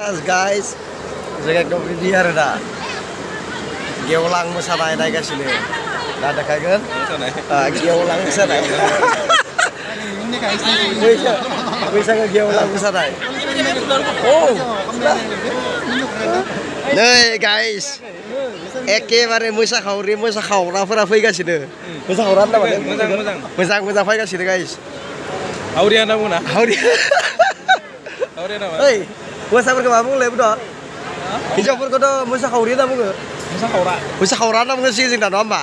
guys, जों एकदम ready आरो दा गेवलां मोसानाय नायगासिनो दा देखायगोन गेवलां मोसानाय बैसागो गेवलां मोसानाय नै गाइस एखेबारे मोसाखावराफोरा फैगासिनो मोसाखावरा होनना मोजां फैगासिनो गाइस हावरिया होनना बुङो ना हावरिया नामा ओइ मोसाफोरखौ मा बुंलाय बुद' हिनजावफोरखौथ' मोसाखावरि होनना बुङो मोसाखावरा होनना बुङो जों दा नङा होमबा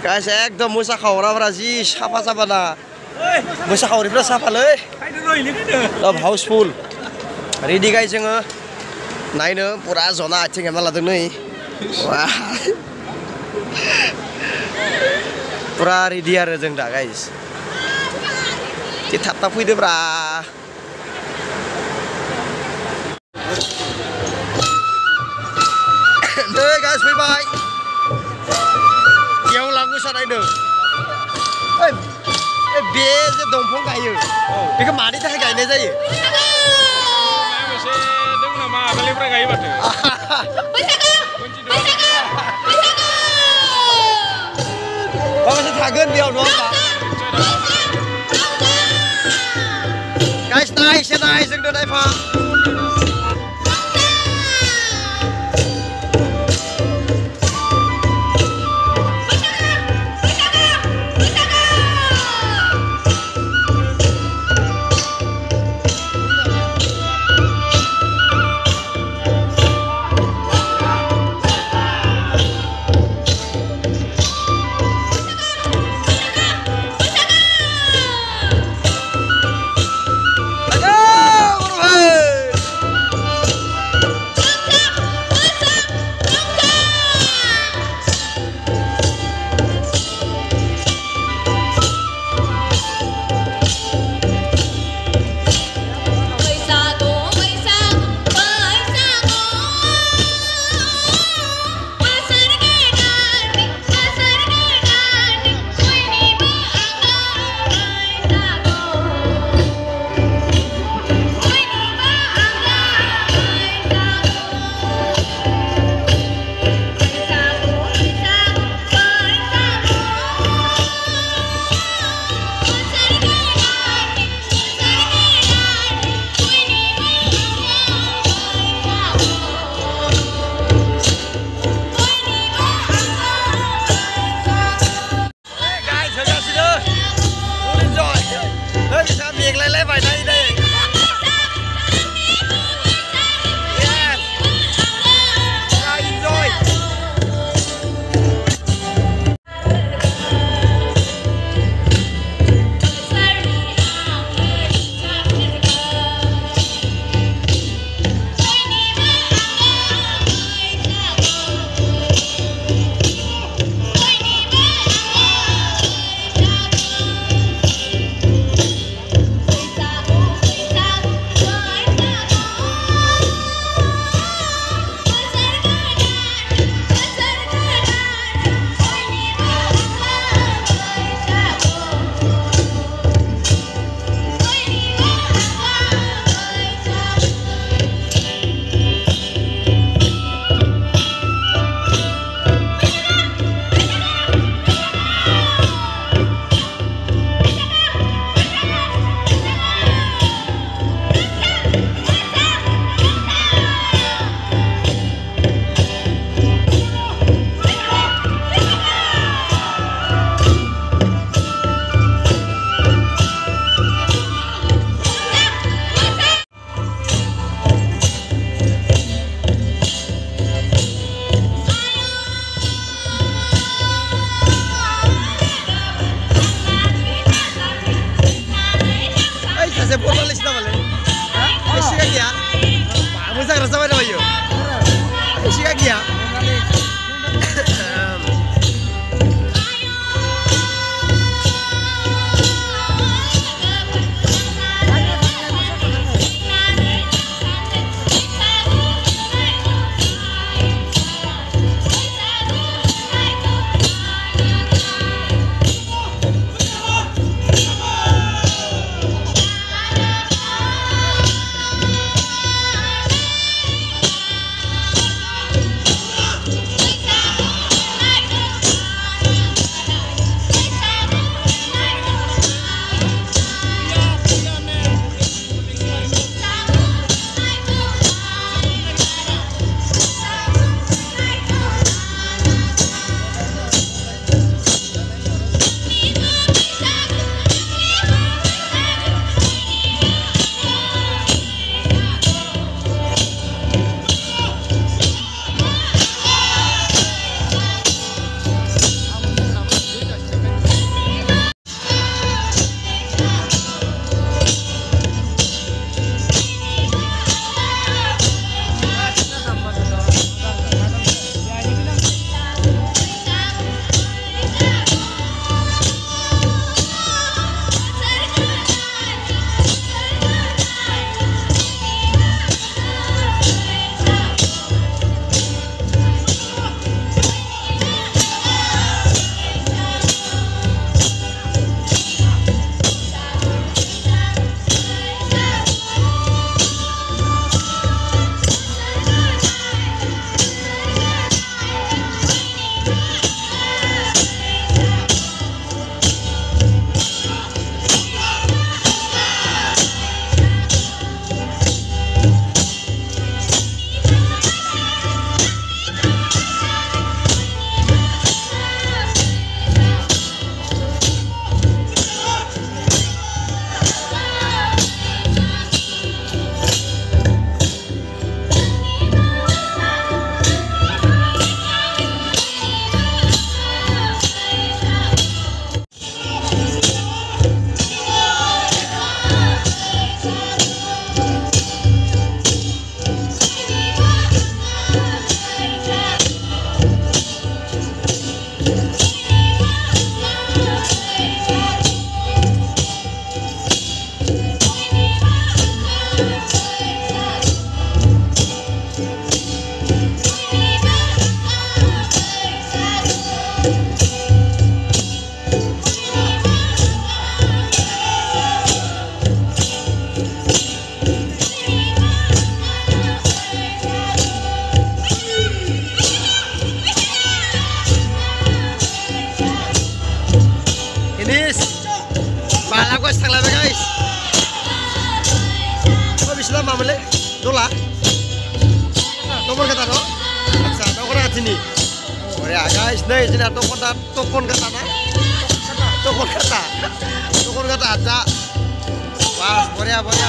गाइस एकदम मोसाखावराफोरा जि साफा ना मोसाखावरिफ्रा साफालै एकदम हाउसफुल रेडि गाइस जोङो नायनो पुरा जना आथिं हेबना लादों नै पुरा रेडि आरो जों दा गाइस थाब फैदोब्रा नै गाइस फैबाय गेवलां मोसानायनो बे जे दंफां गायो बेखौ मानि थाखाय गायनाय जायो आगोलनिफ्राय गायो माथो माबासो थागोन बेयाव नङा होमबा गाइस नाय जोंनो नायफा guys थांलायबाय guys apa bisa मामोनलै दला tokon kata no आतसा tokon hati Korea guys nih sini tokon kata na tokon kata aja wah Korea Musa